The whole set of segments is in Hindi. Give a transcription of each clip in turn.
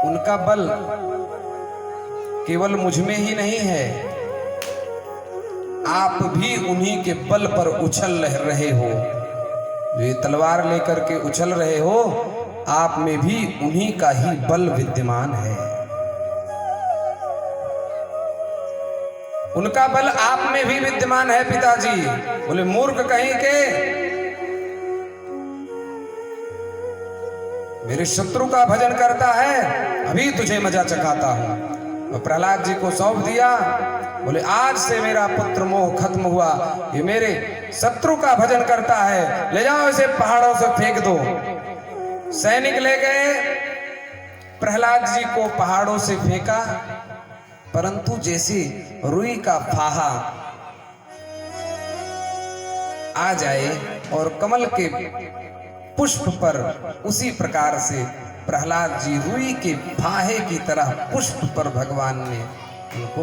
उनका बल केवल मुझ में ही नहीं है, आप भी उन्हीं के बल पर उछल रहे हो। जो ये तलवार लेकर के उछल रहे हो, आप में भी उन्हीं का ही बल विद्यमान है। उनका बल आप में भी विद्यमान है पिताजी। बोले मूर्ख कहीं के, मेरे शत्रु का भजन करता है, अभी तुझे मजा चखाता हूं। और प्रहलाद जी को सौंप दिया। बोले आज से मेरा पुत्र मोह खत्म हुआ, ये मेरे शत्रु का भजन करता है, ले जाओ इसे पहाड़ों से फेंक दो। सैनिक ले गए, प्रहलाद जी को पहाड़ों से फेंका, परंतु जैसे रुई का फाहा आ जाए और कमल के पुष्प पर, उसी प्रकार से प्रहलाद जी रुई के फाहे की तरह पुष्प पर भगवान ने उनको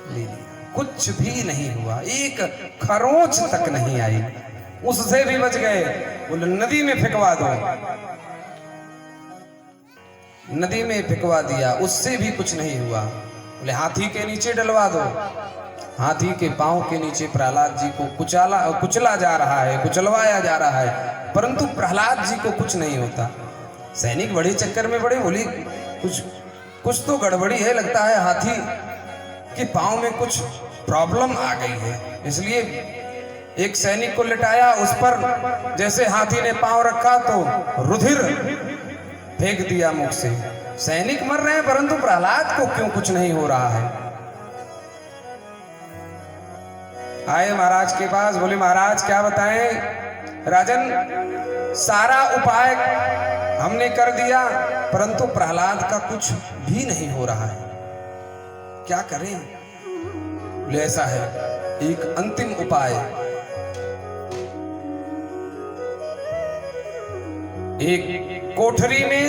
ले लिया। कुछ भी नहीं हुआ, एक खरोंच तक नहीं आई, उससे भी बच गए। बोले नदी में फेंकवा दो, नदी में फेंकवा दिया, उससे भी कुछ नहीं हुआ। बोले हाथी के नीचे डलवा दो, हाथी के पांव के नीचे प्रहलाद जी को कुचला जा रहा है, कुचलवाया जा रहा है, परंतु प्रहलाद जी को कुछ नहीं होता। सैनिक बड़े चक्कर में पड़े, बोली कुछ तो गड़बड़ी है, लगता है हाथी के पांव में कुछ प्रॉब्लम आ गई है। इसलिए एक सैनिक को लिटाया, उस पर जैसे हाथी ने पांव रखा तो रुधिर फेंक दिया मुख से। सैनिक मर रहे हैं, परंतु प्रहलाद को क्यों कुछ नहीं हो रहा है। आए महाराज के पास, बोले महाराज क्या बताएं। राजन सारा उपाय हमने कर दिया, परंतु प्रहलाद का कुछ भी नहीं हो रहा है, क्या करें। बोले ऐसा है, एक अंतिम उपाय, एक कोठरी में,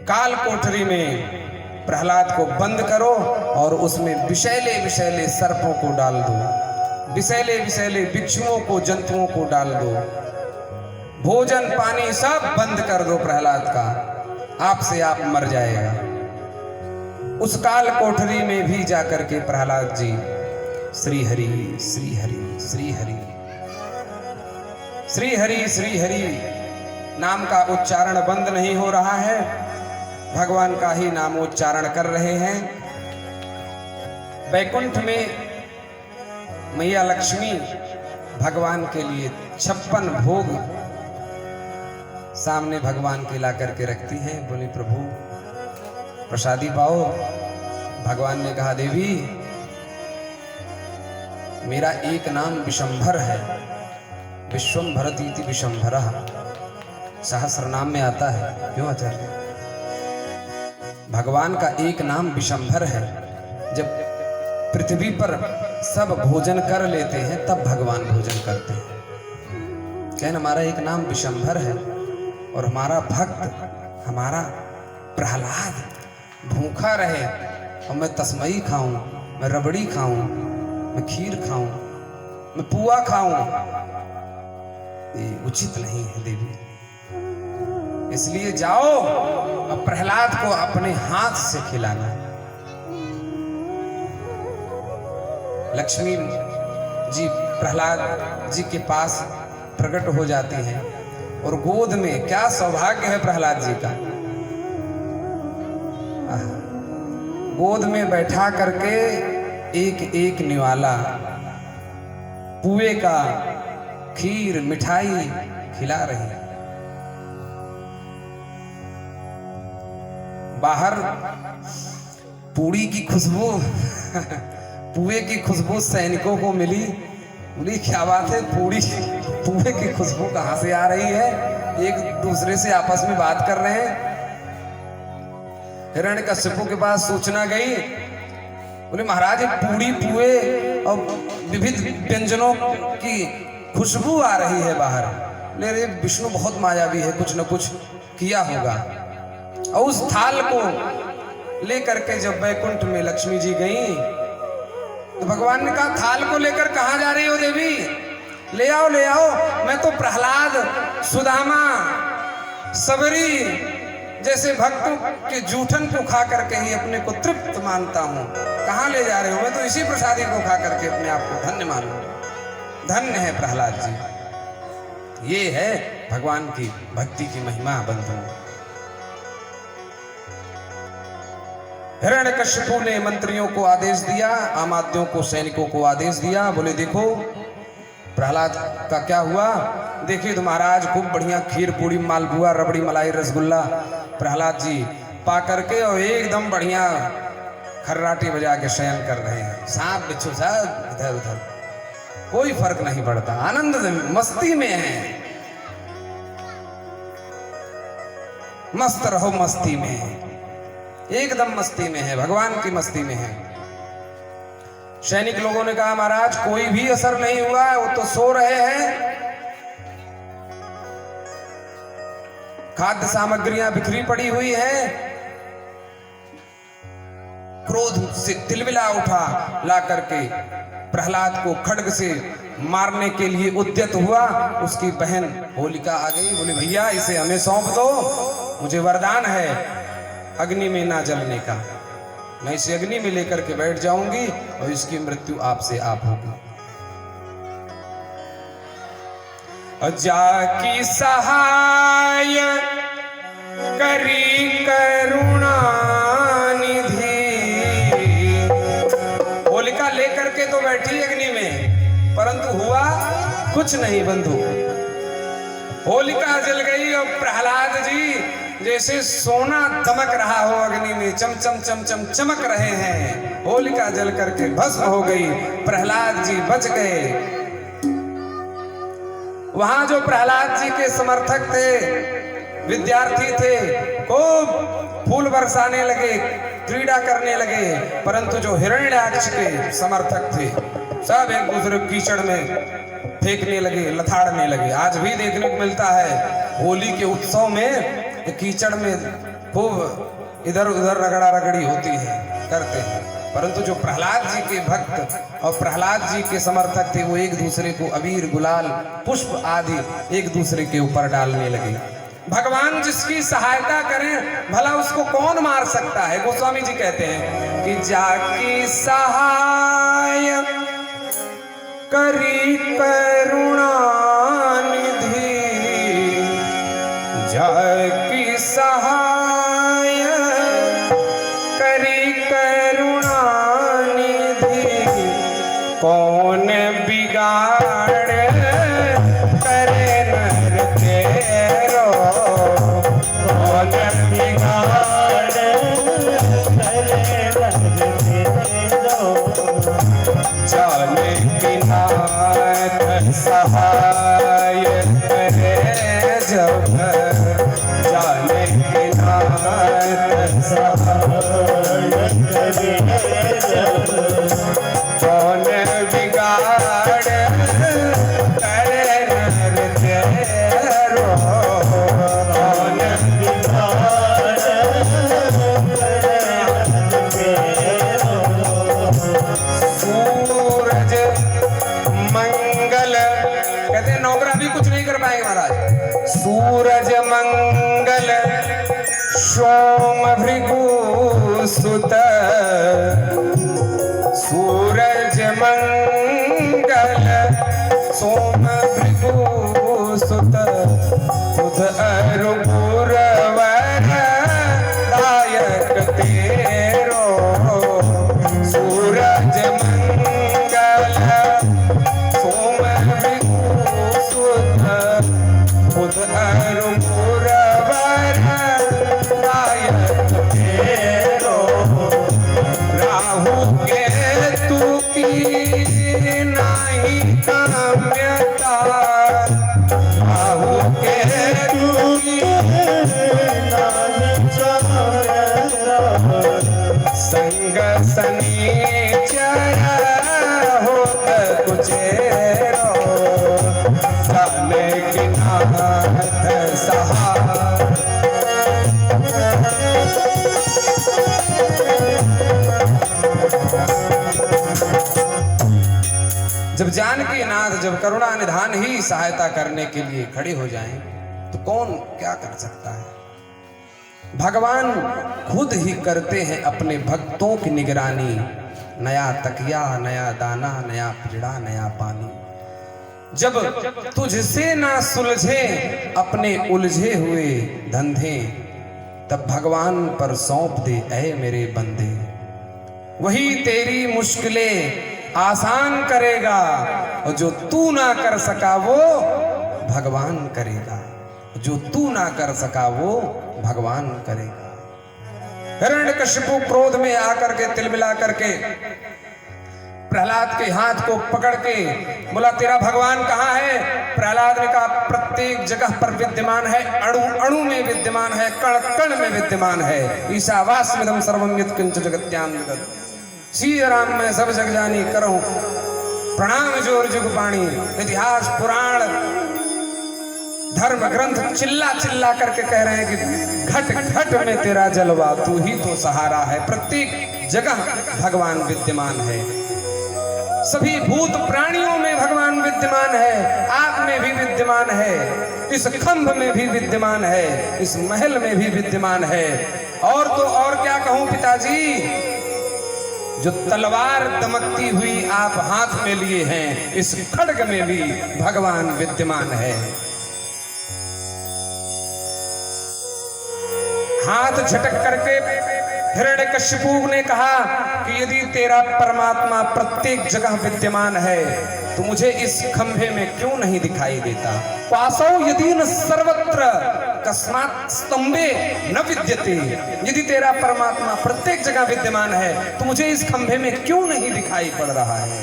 काल कोठरी में प्रहलाद को बंद करो और उसमें विषैले विषैले सर्पों को डाल दो, विषैले विषैले बिच्छुओं को, जंतुओं को डाल दो, भोजन पानी सब बंद कर दो प्रहलाद का, आपसे आप मर जाएगा। उस काल कोठरी में भी जाकर के प्रहलाद जी श्री हरि श्री हरि श्री हरि श्री हरि श्री हरि नाम का उच्चारण बंद नहीं हो रहा है, भगवान का ही नामोच्चारण कर रहे हैं। वैकुंठ में मैया लक्ष्मी भगवान के लिए 56 भोग सामने भगवान के ला करके रखती हैं। बोले प्रभु प्रसादी पाओ। भगवान ने कहा देवी मेरा एक नाम विशंभर है, विश्वंभरतीति विशंभरः, सहस्र नाम में आता है। क्यों आचार्य? भगवान का एक नाम विशंभर है। जब पृथ्वी पर सब भोजन कर लेते हैं तब भगवान भोजन करते हैं। कहना हमारा एक नाम विशंभर है और हमारा भक्त, हमारा प्रहलाद भूखा रहे और मैं तस्मई खाऊं, मैं रबड़ी खाऊं, मैं खीर खाऊं, मैं पुआ खाऊं, ये उचित नहीं है देवी। इसलिए जाओ और प्रहलाद को अपने हाथ से खिलाना। लक्ष्मी जी प्रहलाद जी के पास प्रकट हो जाते हैं और गोद में, क्या सौभाग्य है प्रहलाद जी का, गोद में बैठा करके एक एक निवाला पुए का, खीर, मिठाई खिला रही है। बाहर पूड़ी की खुशबू पुए की खुशबू सैनिकों को मिली। बोली क्या बात है, पुए की खुशबू कहां से आ रही है। एक दूसरे से आपस में बात कर रहे हैं। हिरण्यकश्यप के पास सूचना गई। बोले महाराज पूड़ी, पुए और विविध व्यंजनों की खुशबू आ रही है बाहर। ले रे विष्णु बहुत मायावी है, कुछ न कुछ किया होगा। और उस थाल को लेकर के जब वैकुंठ में लक्ष्मी जी गई तो भगवान ने कहा थाल को लेकर कहां जा रही हो देवी? ले आओ ले आओ, मैं तो प्रहलाद, सुदामा, सबरी जैसे भक्तों के जूठन को खा करके ही अपने को तृप्त मानता हूँ। कहाँ ले जा रहे हो? मैं तो इसी प्रसादी को खा करके अपने आप को धन्य मानूं। धन्य है प्रहलाद जी। ये है भगवान की भक्ति की महिमा बंधु। हिरण्यकश्यपु ने मंत्रियों को आदेश दिया, आमात्यों को, सैनिकों को आदेश दिया। बोले देखो प्रहलाद का क्या हुआ, देखिए तो महाराज खूब बढ़िया खीर पूड़ी मालपुआ रबड़ी मलाई रसगुल्ला प्रहलाद जी पा करके और एकदम बढ़िया खर्राटी बजा के शयन कर रहे हैं। सांप बिच्छू सब इधर उधर, कोई फर्क नहीं पड़ता, आनंद मस्ती में है। मस्त रहो मस्ती में, एकदम मस्ती में है, भगवान की मस्ती में है। सैनिक लोगों ने कहा महाराज कोई भी असर नहीं हुआ है, वो तो सो रहे हैं। खाद्य सामग्रियां बिखरी पड़ी हुई है। क्रोध से तिलमिला उठा, ला करके प्रहलाद को खड्ग से मारने के लिए उद्यत हुआ। उसकी बहन होलिका आ गई। बोले भैया इसे हमें सौंप दो, मुझे वरदान है अग्नि में ना जलने का। मैं इसे अग्नि में लेकर के बैठ जाऊंगी और इसकी मृत्यु आपसे आप होगी। जाकी सहाय करी करुणा निधि। होलिका लेकर के तो बैठी अग्नि में, परंतु हुआ कुछ नहीं बंधु। होलिका जल गई और प्रहलाद जी जैसे सोना दमक रहा हो अग्नि में, चमचम चमचम चमक रहे हैं। होलिका जल करके भस्म हो गई, प्रहलाद जी बच गए। वहां जो प्रहलाद जी के समर्थक थे, विद्यार्थी थे, खूब फूल बरसाने लगे, क्रीड़ा करने लगे, परंतु जो हिरण्याक्ष के समर्थक थे सब एक दूसरे कीचड़ में फेंकने लगे, लथाड़ने लगे। आज भी देखने को मिलता है होली के उत्सव में कीचड़ में खूब इधर उधर रगड़ा रगड़ी होती है, करते हैं। परंतु जो प्रहलाद जी के भक्त और प्रहलाद जी के समर्थक थे वो एक दूसरे को अबीर गुलाल पुष्प आदि एक दूसरे के ऊपर डालने लगे। भगवान जिसकी सहायता करें भला उसको कौन मार सकता है। गोस्वामी जी कहते हैं कि जाकी सहाय करी करुणा निधि, जाकी सहाय करी करुणा निधि, कौन बिगाड़ करे नर तेरो, कौन बिगाड़ करे नर तेरो, जाने की नाथ सहाय करे जब, जाने की नाथ सहाय करे जब, कौन बिगाड़ करे नर तेरो, कौन बिगाड़ करे नर तेरो। सूरज मंगल, कहते हैं नौकरा भी कुछ नहीं कर पाएंगे महाराज। सूरज मंगल सोम भृगु सुत, सूरज मंगल सोम भृगु सुत, बुध अरु पुरवर दायक तेरो, सूरज मंगल सोम भृगु सुत, बुध अरु पुरवर दायक तेरो, राहु केतु की नाही काम्यता, राहु केतु की नाही काम्यता, संग सनीचर होत कुचेरो, जाने की नाथ सहाय। जब जानकी नाथ, जब करुणा निधान ही सहायता करने के लिए खड़े हो जाएं तो कौन क्या कर सकता है। भगवान खुद ही करते हैं अपने भक्तों की निगरानी। नया तकिया, नया दाना, नया पीड़ा, नया पानी। जब तुझसे ना सुलझे अपने उलझे हुए धंधे, तब भगवान पर सौंप दे ऐ मेरे बंदे। वही तेरी मुश्किलें आसान करेगा, और जो तू ना कर सका वो भगवान करेगा। जो तू ना कर सका वो भगवान करेगा। हिरण्यकशिपु क्रोध में आकर के तिलमिला करके प्रहलाद के हाथ को पकड़ के बोला, तेरा भगवान कहाँ है? प्रहलाद ने कहा, प्रत्येक जगह पर विद्यमान है, अणु अणु में विद्यमान है, कण कण में विद्यमान है। ईशावास्यमिदं सर्वं यत्किंच जगत्याम जगत्। श्री राम में सब जग जानी करो प्रणाम जोर जुग पाणी। इतिहास पुराण धर्म ग्रंथ चिल्ला चिल्ला करके कह रहे हैं कि घट घट में तेरा जलवा, तू ही तो सहारा है। प्रत्येक जगह भगवान विद्यमान है। सभी भूत प्राणियों में भगवान विद्यमान है। आप में भी विद्यमान है, इस खंभ में भी विद्यमान है, इस महल में भी विद्यमान है। और तो और क्या कहूं पिताजी, जो तलवार दमकती हुई आप हाथ में लिए हैं, इस खड्ग में भी भगवान विद्यमान है। हाथ झटक करके हिरण्यकशिपु ने कहा कि यदि तेरा परमात्मा प्रत्येक जगह विद्यमान है तो मुझे इस खंभे में क्यों नहीं दिखाई देता? पासौ यदि न सर्वत्र कस्मात् स्तंभे न विद्यते। यदि तेरा परमात्मा प्रत्येक जगह विद्यमान है तो मुझे इस खंभे में क्यों नहीं दिखाई पड़ रहा है?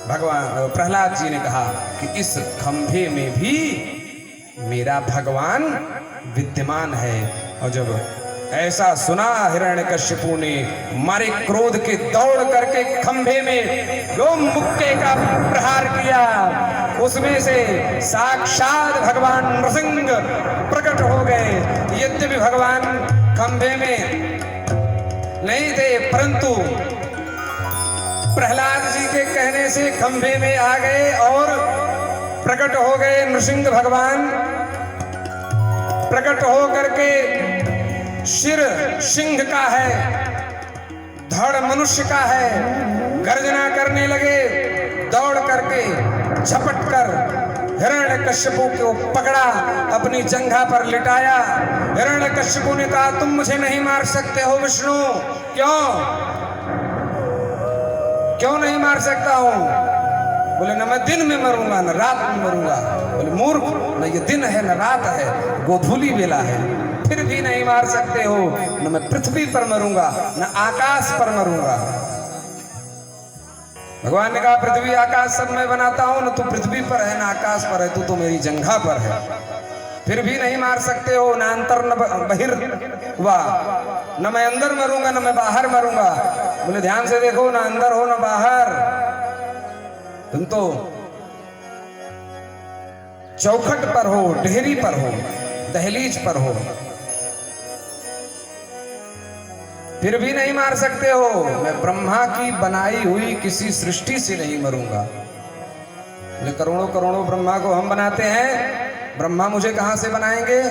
भगवान प्रहलाद जी ने कहा कि इस खंभे में भी मेरा भगवान विद्यमान है। और जब ऐसा सुना हिरण्यकशिपु ने मारे क्रोध के दौड़ करके खंभे में दो मुक्के का प्रहार किया। उसमें से साक्षात भगवान नृसिंह प्रकट हो गए। यद्यपि भगवान खंभे में नहीं थे, परंतु प्रहलाद जी के कहने से खंभे में आ गए और प्रकट हो गए। नृसिंह भगवान प्रकट हो करके सिर सिंह का है, धड़ मनुष्य का है, गर्जना करने लगे। दौड़ करके झपट कर हिरण्यकशिपु को पकड़ा, अपनी जंघा पर लिटाया। हिरण्यकशिपु ने कहा, तुम मुझे नहीं मार सकते हो विष्णु। क्यों क्यों नहीं मार सकता हूं? बोले, न मैं दिन में मरूंगा न रात में मरूंगा। बोले, मूर्ख, न ये दिन है न रात है, गोधूली बेला है, फिर भी नहीं मार सकते हो। न मैं पृथ्वी पर मरूंगा न आकाश पर मरूंगा। भगवान ने कहा, पृथ्वी आकाश सब मैं बनाता हूं, न तू पृथ्वी पर है न आकाश पर है, तू तो मेरी जंघा पर है, फिर भी नहीं मार सकते हो। न अंतर न बहिर हुआ, न मैं अंदर मरूंगा न मैं बाहर मरूंगा। बोले, ध्यान से देखो, न अंदर हो न बाहर, तुम तो चौखट पर हो, डेहरी पर हो, दहलीज पर हो, फिर भी नहीं मार सकते हो। मैं ब्रह्मा की बनाई हुई किसी सृष्टि से नहीं मरूंगा। बोले, करोड़ों करोड़ों ब्रह्मा को हम बनाते हैं, ब्रह्मा मुझे कहां से बनाएंगे?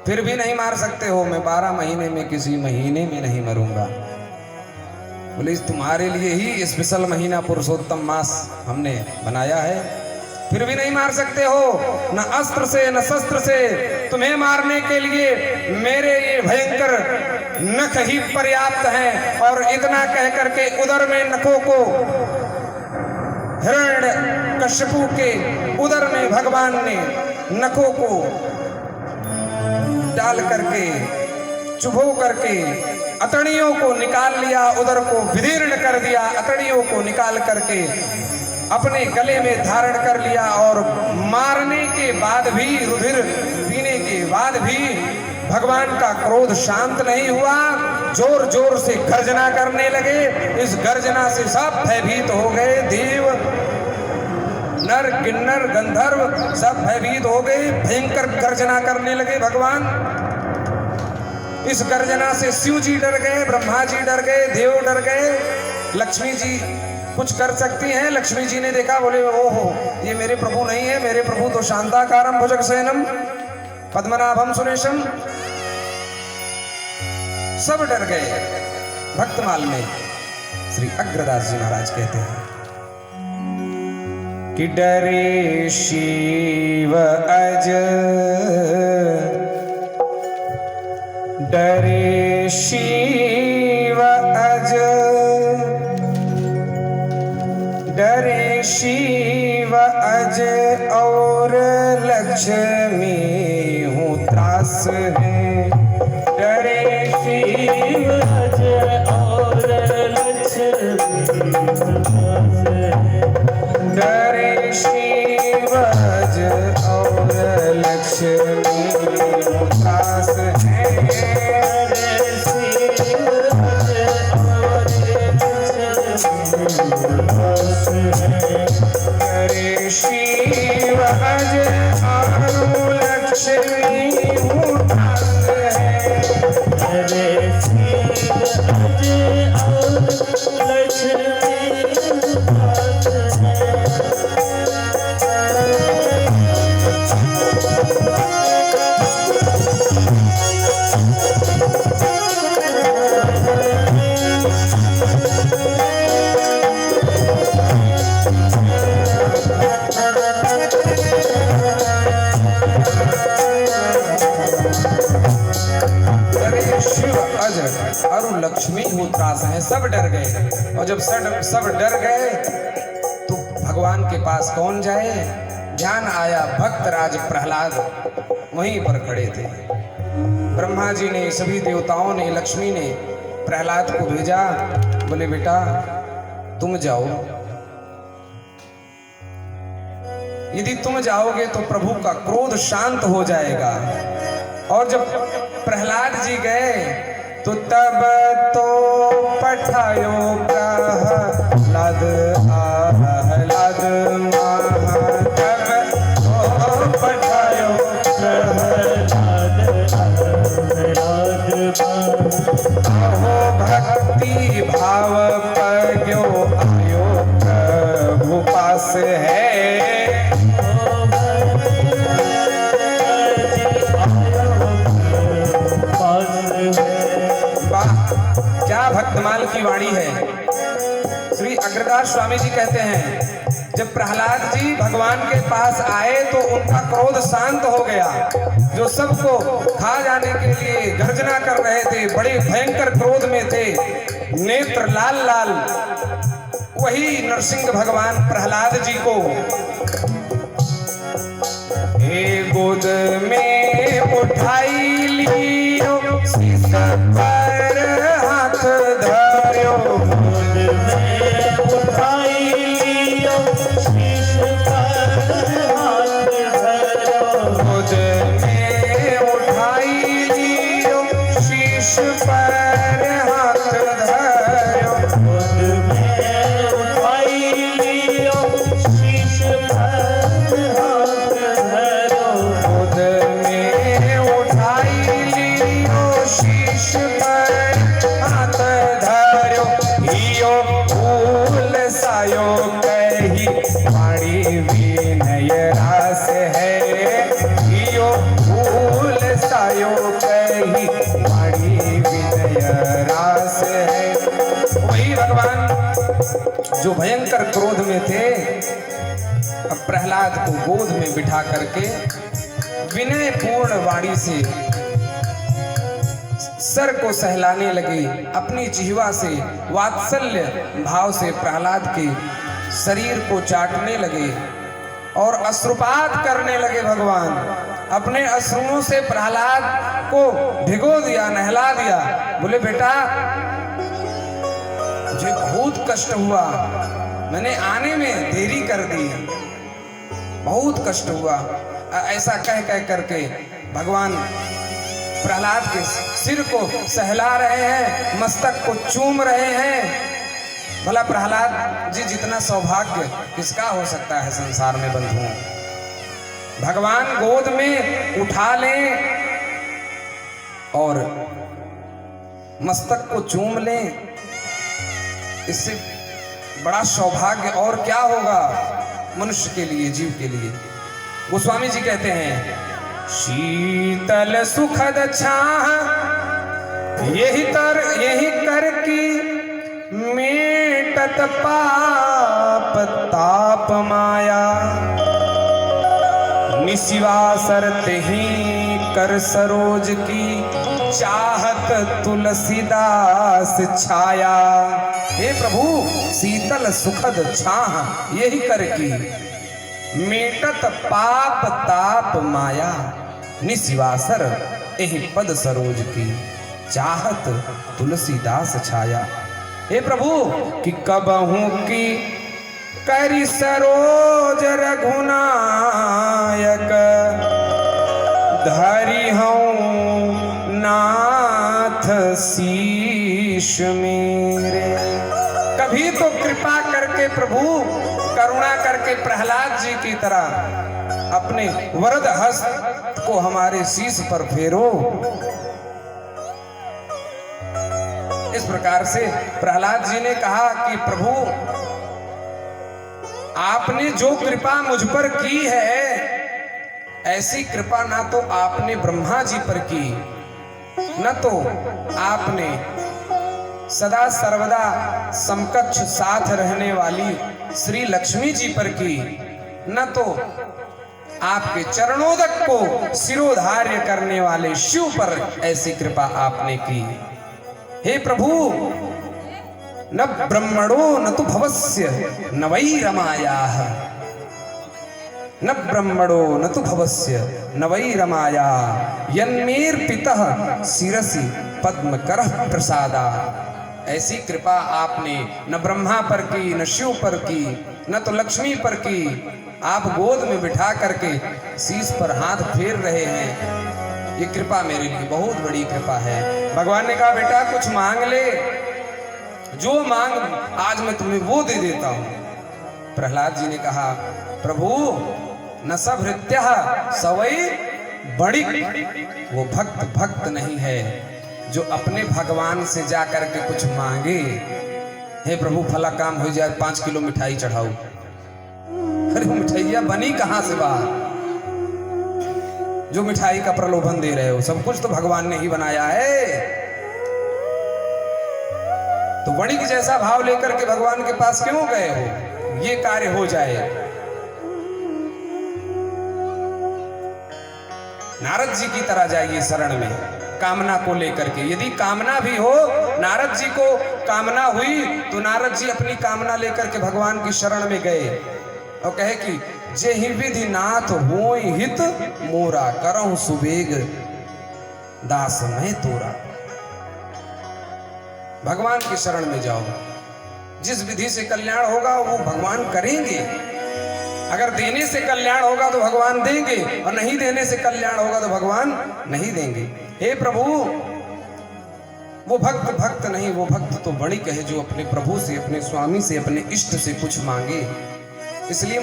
फिर भी नहीं मार सकते हो। मैं 12 महीने में किसी महीने में नहीं मरूंगा। बोले, तुम्हारे लिए ही स्पेशल महीना पुरुषोत्तम मास हमने बनाया है, फिर भी नहीं मार सकते हो। न अस्त्र से न शस्त्र से तुम्हें मारने के लिए मेरे ये भयंकर नख ही पर्याप्त हैं। और इतना कह करके उदर में नखों को, हिरण्यकशिपु के उदर में भगवान ने नखों को डाल करके, चुभो करके अतड़ियों को निकाल लिया, उदर को विदीर्ण कर दिया, अतड़ियों को निकाल करके अपने गले में धारण कर लिया। और मारने के बाद भी, रुधिर पीने के बाद भी भगवान का क्रोध शांत नहीं हुआ। जोर जोर से गर्जना करने लगे। इस गर्जना से सब भयभीत हो गए। देव, नर, किन्नर, गंधर्व सब भयभीत हो गए। भयंकर गर्जना करने लगे भगवान। इस गर्जना से शिव जी डर गए, ब्रह्मा जी डर गए, देव डर गए। लक्ष्मी जी कुछ कर सकती हैं? लक्ष्मी जी ने देखा, बोले, ओहो, ये मेरे प्रभु नहीं है, मेरे प्रभु तो शांताकारम भुजगशयनम, पद्मनाभम सुरेशम, सब डर गए। भक्तमाल में श्री अग्रदास जी महाराज कहते हैं कि डरे शिव अज, डरे शिव अज, डरे शिव अज और लक्ष्मी हूँ त्रास है। डरे शिव अज और लक्ष्मी त्रास है। डरे शिव अज और लक्ष्मी हूँ त्रास है। डरे शिव अज और डरे शिव अज और लक्ष्मी हूँ त्रास है। डरे शिव अज और लक्ष्मी त्रास है। और लक्ष्मी हूँ त्रास है। सब डर गए, और जब सब डर गए तो भगवान के पास कौन जाए। ध्यान आया भक्त राज प्रहलाद वहीं पर खड़े थे। ब्रह्मा जी ने, सभी देवताओं ने, लक्ष्मी ने प्रहलाद को भेजा। बोले बेटा तुम जाओ, यदि तुम जाओगे तो प्रभु का क्रोध शांत हो जाएगा। और जब प्रहलाद जी गए तो तब तो पठायो प्रहलाद आह्लाद महा, तब तो पठायो प्रहलाद आह्लाद महा। भक्ति भाव पग्यो आयो प्रभु पास है। क्या भक्तमाल की वाणी है। श्री अग्रदास स्वामी जी कहते हैं जब प्रहलाद जी भगवान के पास आए तो उनका क्रोध शांत हो गया। जो सबको खा जाने के लिए गर्जना कर रहे थे, बड़े भयंकर क्रोध में थे, नेत्र लाल लाल, वही नरसिंह भगवान प्रहलाद जी को हे गोद में उठाई लियो, शीश पर हाथ धर्यो। गोद में उठाई लियो, शीश पर हाथ धर्यो। गोद में उठाई लियो, शीश पर हाथ धर्यो। गोद में उठाई लियो, शीश पर हाथ धर्यो। गोद में उठाई लियो, शीश पर हाथ धर्यो। हियो फूल सायो कही वाणी विनय रास है। हियो फूल सायो कही वाणी विनय रास है। वही भगवान जो भयंकर क्रोध में थे, अब प्रहलाद को गोद में बिठा करके विनय पूर्ण वाणी से सर को सहलाने लगे। अपनी जिह्वा से वात्सल्य भाव से प्रहलाद के शरीर को चाटने लगे और अश्रुपात करने लगे। भगवान अपने अश्रुओं से प्रहलाद को भिगो दिया, नहला दिया। बोले बेटा मुझे बहुत कष्ट हुआ, मैंने आने में देरी कर दी, बहुत कष्ट हुआ। ऐसा कह कह करके भगवान प्रहलाद के सिर को सहला रहे हैं, मस्तक को चूम रहे हैं। भला प्रहलाद जी जितना सौभाग्य किसका हो सकता है संसार में बंधुओं। भगवान गोद में उठा लें और मस्तक को चूम लें, इससे बड़ा सौभाग्य और क्या होगा मनुष्य के लिए, जीव के लिए। गोस्वामी जी कहते हैं शीतल सुखद छाह यही कर की मेटत पाप ताप माया। निशिवासर ही कर सरोज की चाहत तुलसीदास छाया। हे प्रभु शीतल सुखद छाह यही कर की मेटत पाप ताप माया। निशिवासर एहि पद सरोज की चाहत तुलसीदास छाया। हे प्रभु कि कबहू की करी सरोज रघुनायक धरि हूँ नाथ शीश मेरे। कभी तो कृपा करके प्रभु करुणा करके प्रहलाद जी की तरह अपने वरद हस्त को हमारे शीश पर फेरो। इस प्रकार से प्रहलाद जी ने कहा कि प्रभु आपने जो कृपा मुझ पर की है ऐसी कृपा ना तो आपने ब्रह्मा जी पर की, न तो आपने सदा सर्वदा समकक्ष साथ रहने वाली श्री लक्ष्मी जी पर की, न तो आपके चरणोदक को शिरोधार्य करने वाले शिव पर ऐसी कृपा आपने की। हे प्रभु न ब्रह्मणो न तो भवस्य न वै रमायाः। न ब्रह्मणो न तो भवस्य न वै रमाया यन्मेर्पितः शिरसि पद्मकरः प्रसादा। ऐसी कृपा आपने न ब्रह्मा पर की, न शिव पर की, न तो लक्ष्मी पर की। आप गोद में बिठा करके शीश पर हाथ फेर रहे हैं, ये कृपा मेरे लिए बहुत बड़ी कृपा है। भगवान ने कहा बेटा कुछ मांग ले, जो मांग आज मैं तुम्हें वो दे देता हूं। प्रहलाद जी ने कहा प्रभु न सब हृत्य सवई बड़िक। वो भक्त नहीं है जो अपने भगवान से जाकर के कुछ मांगे। हे प्रभु फला काम हो जाए 5 किलो मिठाई चढ़ाओ। अरे मिठाइया बनी कहां से बाहर जो मिठाई का प्रलोभन दे रहे हो? सब कुछ तो भगवान ने ही बनाया है। तो वणिक जैसा भाव लेकर के भगवान के पास क्यों गए हो? ये कार्य हो जाए। नारद जी की तरह जाइए शरण में कामना को लेकर के। यदि कामना भी हो, नारद जी को कामना हुई तो नारद जी अपनी कामना लेकर के भगवान की शरण में गए और कहे कि जेहि विधि नाथ होय हित मोरा करहु सुबेग दास मैं तोरा। भगवान की शरण में जाओ, जिस विधि से कल्याण होगा वो भगवान करेंगे। अगर देने से कल्याण होगा तो भगवान देंगे और नहीं देने से कल्याण होगा तो भगवान नहीं देंगे। हे प्रभु वो भक्त नहीं, वो भक्त तो बड़ी कहे जो अपने प्रभु से, अपने स्वामी से, अपने इष्ट से कुछ मांगे। इसलिए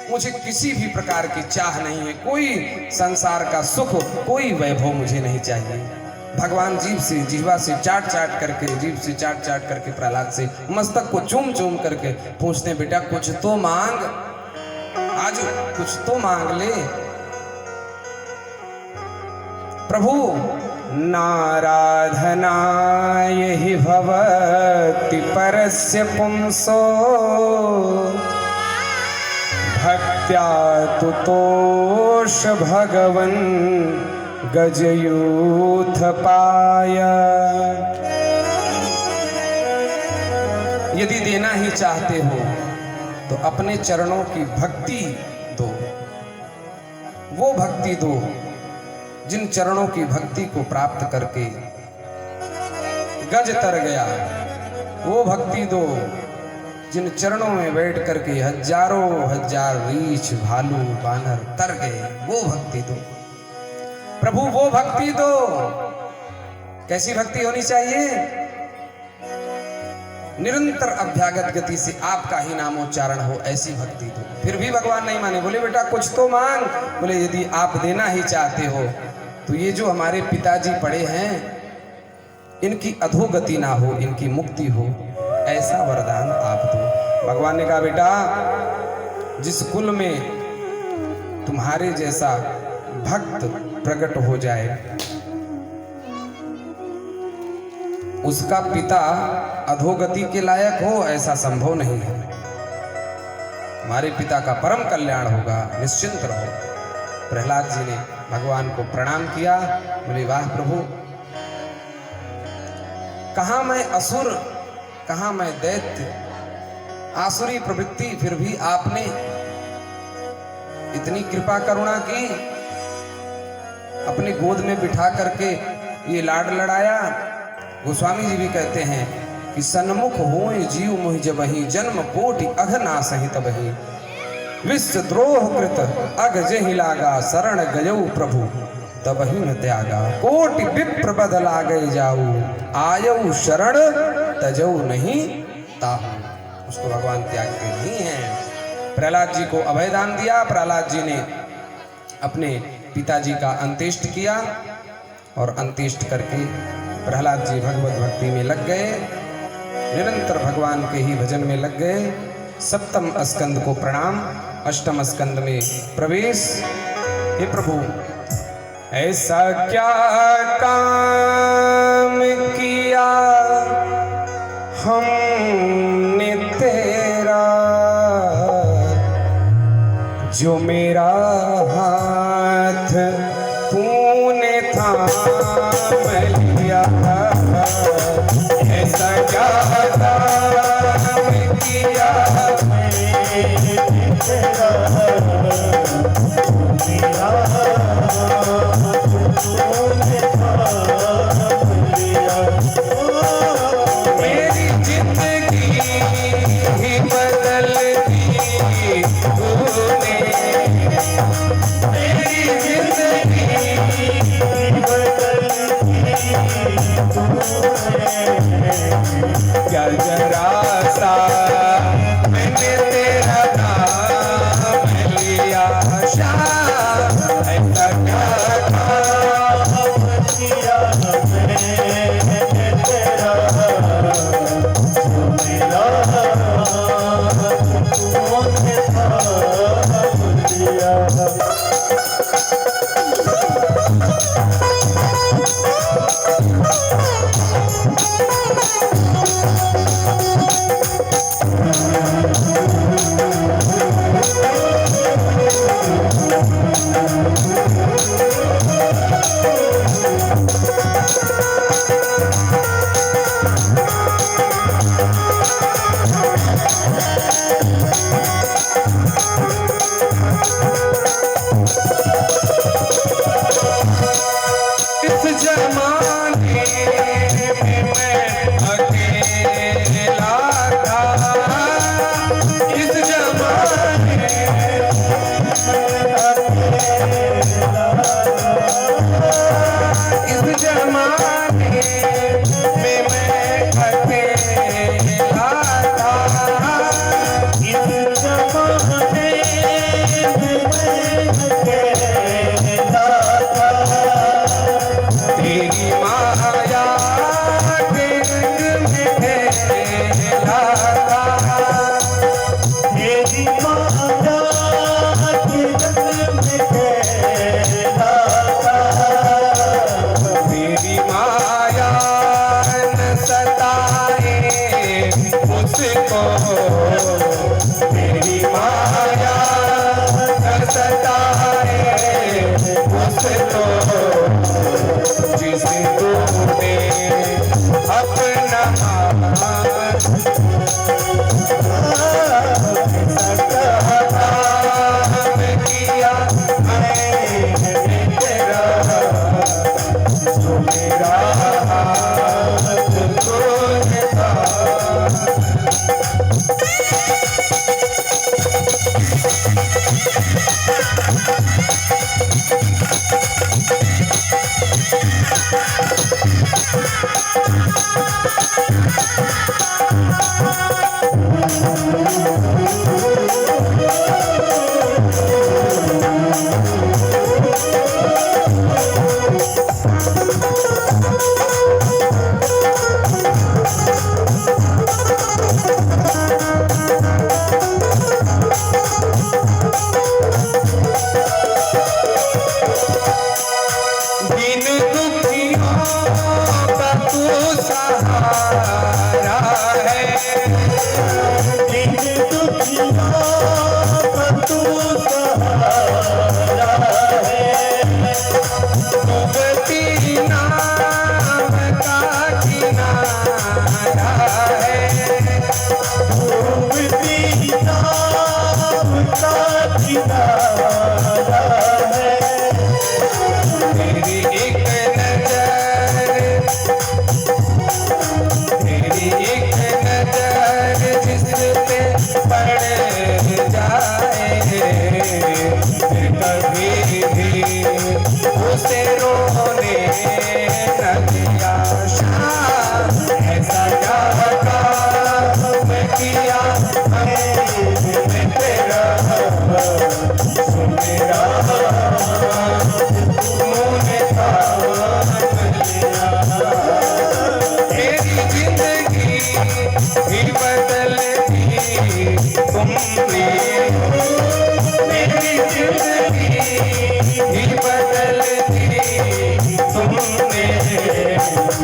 मुझे किसी भी प्रकार की चाह नहीं है, कोई संसार का सुख, कोई वैभव मुझे नहीं चाहिए। भगवान जीभ से, जीवा से चाट चाट करके, जीभ से चाट चाट करके प्रहलाद से मस्तक को चूम चूम करके पूछते बेटा कुछ तो मांग, आज कुछ तो मांग ले। प्रभु नाराधना यहि भवति परस्य पुंसो भक्त्या तुतोष भगवन् गजयूथ पाय। यदि देना ही चाहते हो तो अपने चरणों की भक्ति दो, वो भक्ति दो जिन चरणों की भक्ति को प्राप्त करके गज तर गया। वो भक्ति दो जिन चरणों में बैठ करके हजारों हजार रीछ भालू बानर तर गए। वो भक्ति दो प्रभु, वो भक्ति दो। कैसी भक्ति होनी चाहिए? निरंतर अभ्यागत गति से आपका ही नामोच्चारण हो, ऐसी भक्ति दो। फिर भी भगवान नहीं माने, बोले बेटा कुछ तो मांग। बोले यदि आप देना ही चाहते हो तो ये जो हमारे पिताजी पड़े हैं इनकी अधोगति ना हो, इनकी मुक्ति हो, ऐसा वरदान आप दो। भगवान ने कहा बेटा जिस कुल में तुम्हारे जैसा भक्त प्रकट हो जाए, उसका पिता अधोगति के लायक हो, ऐसा संभव नहीं है। हमारे पिता का परम कल्याण होगा, निश्चिंत रहो। प्रहलाद जी ने भगवान को प्रणाम किया, बोले वाह प्रभु, कहां मैं असुर, कहां मैं दैत्य, आसुरी प्रवृत्ति, फिर भी आपने इतनी कृपा करुणा की, अपनी गोद में बिठा करके ये लाड लड़ाया। गोस्वामी जी भी कहते हैं कि सन्मुख होए जीव मोहि जबहि, जन्म कोटि अघना सहित बहि, विश्व द्रोह कृत अघ जेहि लागा, शरण गयौ प्रभु तबहि न त्यागा, कोटि विप्र बद लागे जाऊ, आयऊ शरण तजऊ नहीं ताहू। उसको भगवान त्यागते नहीं हैं। प्रहलाद जी को अभयदान दिया। प्रहलाद जी ने अपने पिताजी का अंत्येष्ट किया और अंत्येष्ट करके प्रहलाद जी भगवत भक्ति में लग गए, निरंतर भगवान के ही भजन में लग गए। सप्तम स्कंद को प्रणाम, अष्टम स्कंद में प्रवेश। हे प्रभु, ऐसा क्या काम किया हमने तेरा, जो मेरा हाथ तूने थाम लिया। ऐसा क्या काम किया तेरा, मेरा तूने थाम लिया। मेरी जिंदगी ही बदल दी तूने, मेरी जिंदगी बदल दी तूने। क्या जरा सा मैंने तेरा नाम लिया, ऐसा क्या काम किया मैंने तेरा, मेरा तूने थाम लिया।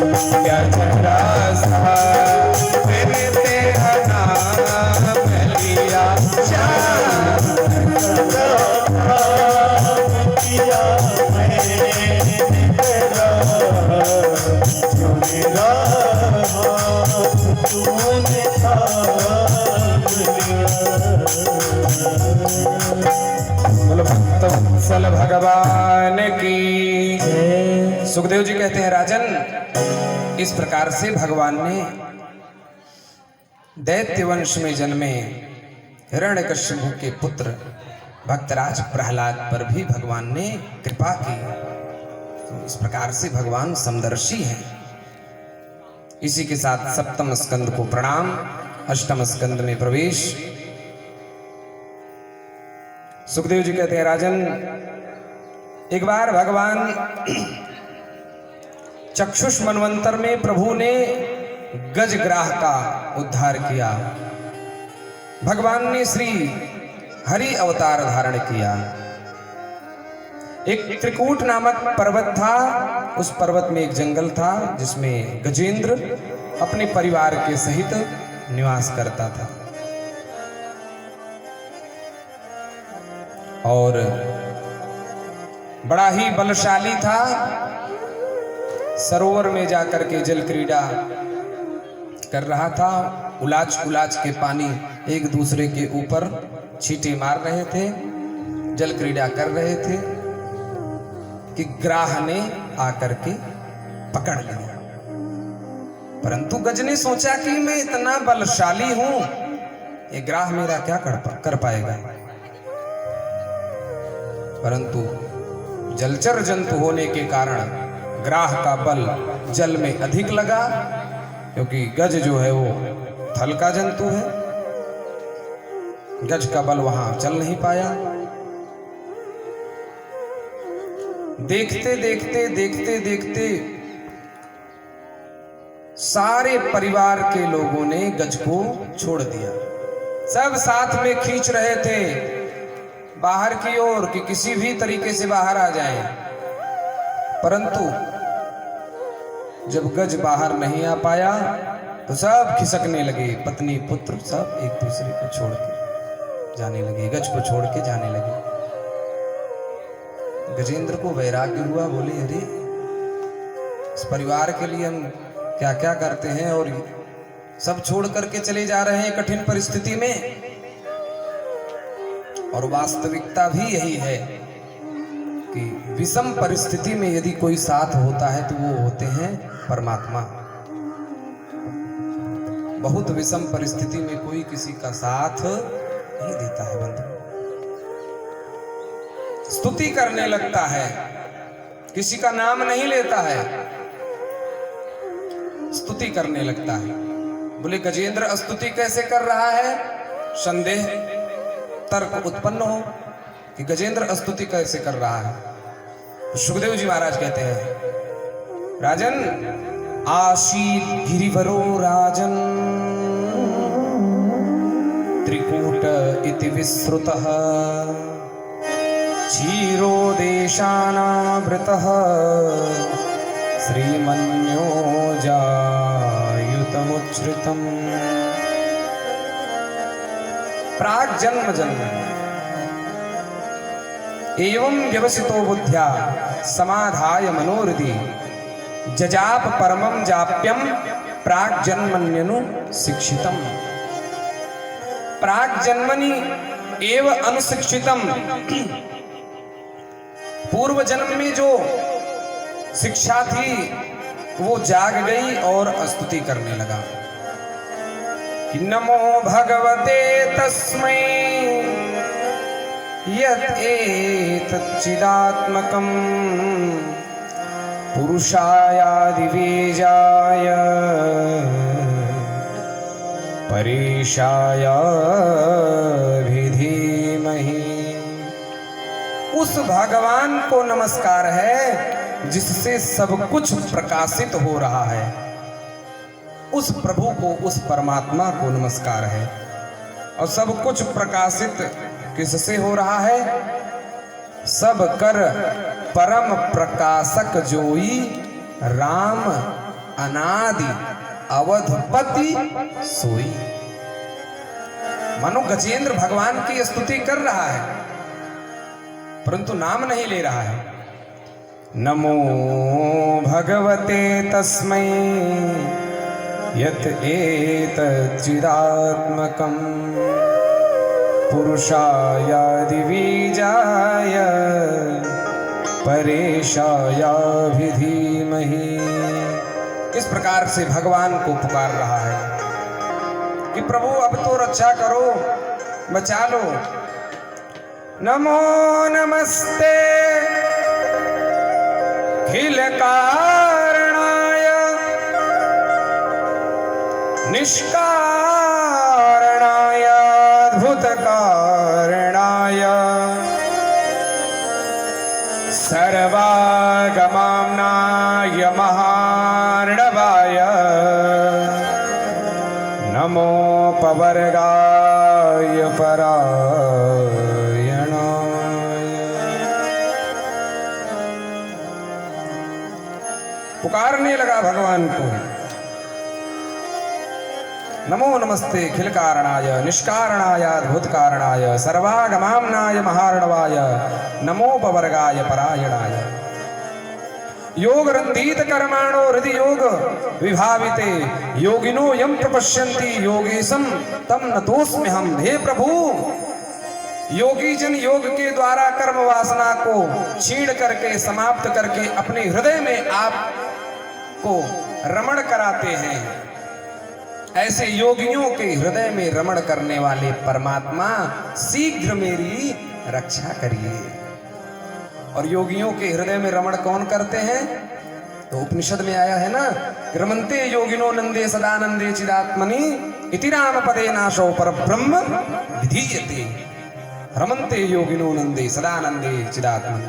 रास्ता मैंने तेरा नाम लिया श्याम किया मैंने तेरा मेरा तूने थाम बोलो भक्तवत्सल भगवान की। सुखदेव जी कहते हैं राजन, इस प्रकार से भगवान ने दैत्य वंश में जन्मे हिरण्यकश्यप के पुत्र भक्तराज प्रहलाद पर भी भगवान ने कृपा की। तो इस प्रकार से भगवान समदर्शी हैं। इसी के साथ सप्तम स्कंद को प्रणाम, अष्टम स्कंद में प्रवेश। सुखदेव जी कहते हैं राजन, एक बार भगवान चक्षुष मनवंतर में प्रभु ने गजग्राह का उद्धार किया। भगवान ने श्री हरि अवतार धारण किया। एक त्रिकूट नामक पर्वत था, उस पर्वत में एक जंगल था जिसमें गजेंद्र अपने परिवार के सहित निवास करता था। और बड़ा ही बलशाली था। सरोवर में जाकर के जल क्रीड़ा कर रहा था। उलाच उलाच के पानी एक दूसरे के ऊपर छींटे मार रहे थे, जल क्रीड़ा कर रहे थे कि ग्राह ने आकर के पकड़ लिया। परंतु गज ने सोचा कि मैं इतना बलशाली हूं, ये ग्राह मेरा क्या कर पाएगा। परंतु जलचर जंतु होने के कारण ग्राह का बल जल में अधिक लगा, क्योंकि गज जो है वो थल का जंतु है। गज का बल वहां चल नहीं पाया। देखते देखते देखते देखते सारे परिवार के लोगों ने गज को छोड़ दिया। सब साथ में खींच रहे थे बाहर की ओर कि किसी भी तरीके से बाहर आ जाएं। परंतु जब गज बाहर नहीं आ पाया तो सब खिसकने लगे। पत्नी पुत्र सब एक दूसरे को छोड़ के जाने लगे, गज को छोड़ के जाने लगे। गजेंद्र को वैराग्य हुआ, बोले अरे इस परिवार के लिए हम क्या क्या करते हैं और सब छोड़ करके चले जा रहे हैं कठिन परिस्थिति में। और वास्तविकता भी यही है कि विषम परिस्थिति में यदि कोई साथ होता है तो वो होते हैं परमात्मा। बहुत विषम परिस्थिति में कोई किसी का साथ नहीं देता है बंधु। स्तुति करने लगता है, किसी का नाम नहीं लेता है, स्तुति करने लगता है। बोले गजेंद्र स्तुति कैसे कर रहा है? संदेह तर्क उत्पन्न हो कि गजेंद्र स्तुति कैसे कर रहा है। सुखदेव जी महाराज कहते हैं राजन, आशीत गिरिवरो राजन त्रिकूट इति विश्रुतः क्षीरो देशानावृतः श्रीमन्यो जायुतमुच्छ्रितम्। प्राग जन्म जन्म एवं व्यवसितो बुद्ध्या समाधाय मनोहृदि जजाप परमं जाप्यम प्राग जन्मन्यनु शिक्षितम। प्राग जन्मनि एव अनुशिक्षितम। पूर्व जन्म में जो शिक्षा थी वो जाग गई और स्तुति करने लगा कि नमो भगवते तस्मै यत् एतत् चिदात्मकं पुरुषायादिवेजाय परेशाय धीमहि। उस भगवान को नमस्कार है जिससे सब कुछ प्रकाशित हो रहा है। उस प्रभु को, उस परमात्मा को नमस्कार है। और सब कुछ प्रकाशित किससे हो रहा है? सब कर परम प्रकाशक जोई राम अनादि अवधपति सोई। मानो गजेंद्र भगवान की स्तुति कर रहा है परंतु नाम नहीं ले रहा है। नमो भगवते तस्मै यत एतच्चिदात्मकं पुरुषायादिबीजाय परेशायाभि धीमहि। इस प्रकार से भगवान को पुकार रहा है कि प्रभु अब तो रक्षा करो, बचा लो। नमो नमस्ते खिल कारणाय निष्कारणाय अद्भुत कारणाय सर्वागमाम्नाय महार्णवाय नमो पवर्गाय परायणाय। पुकारने लगा भगवान को। नमो नमस्ते खिल कारणाय निष्कारणाय अद्भुत कारणाय सर्वागमाम्नाय महार्णवाय नमो पवर्गाय परायणाय। योग रंधित कर्माणो हृदय योग विभाविते योगिनो यम प्रपश्यन्ति योगेशम तम नतोस्म्यहम्। हे प्रभु, योगी जन योग के द्वारा कर्म वासना को छीण करके समाप्त करके अपने हृदय में आप को रमण कराते हैं। ऐसे योगियों के हृदय में रमण करने वाले परमात्मा शीघ्र मेरी रक्षा करिए। और योगियों के हृदय में रमण कौन करते हैं? तो उपनिषद में आया है ना, रमन्ते योगिनो नंदे सदानंदे चिदात्मनि इति राम पदे नाशो पर ब्रह्म विधीयते। रमन्ते योगिनो नंदे सदानंदे चिदात्मनि,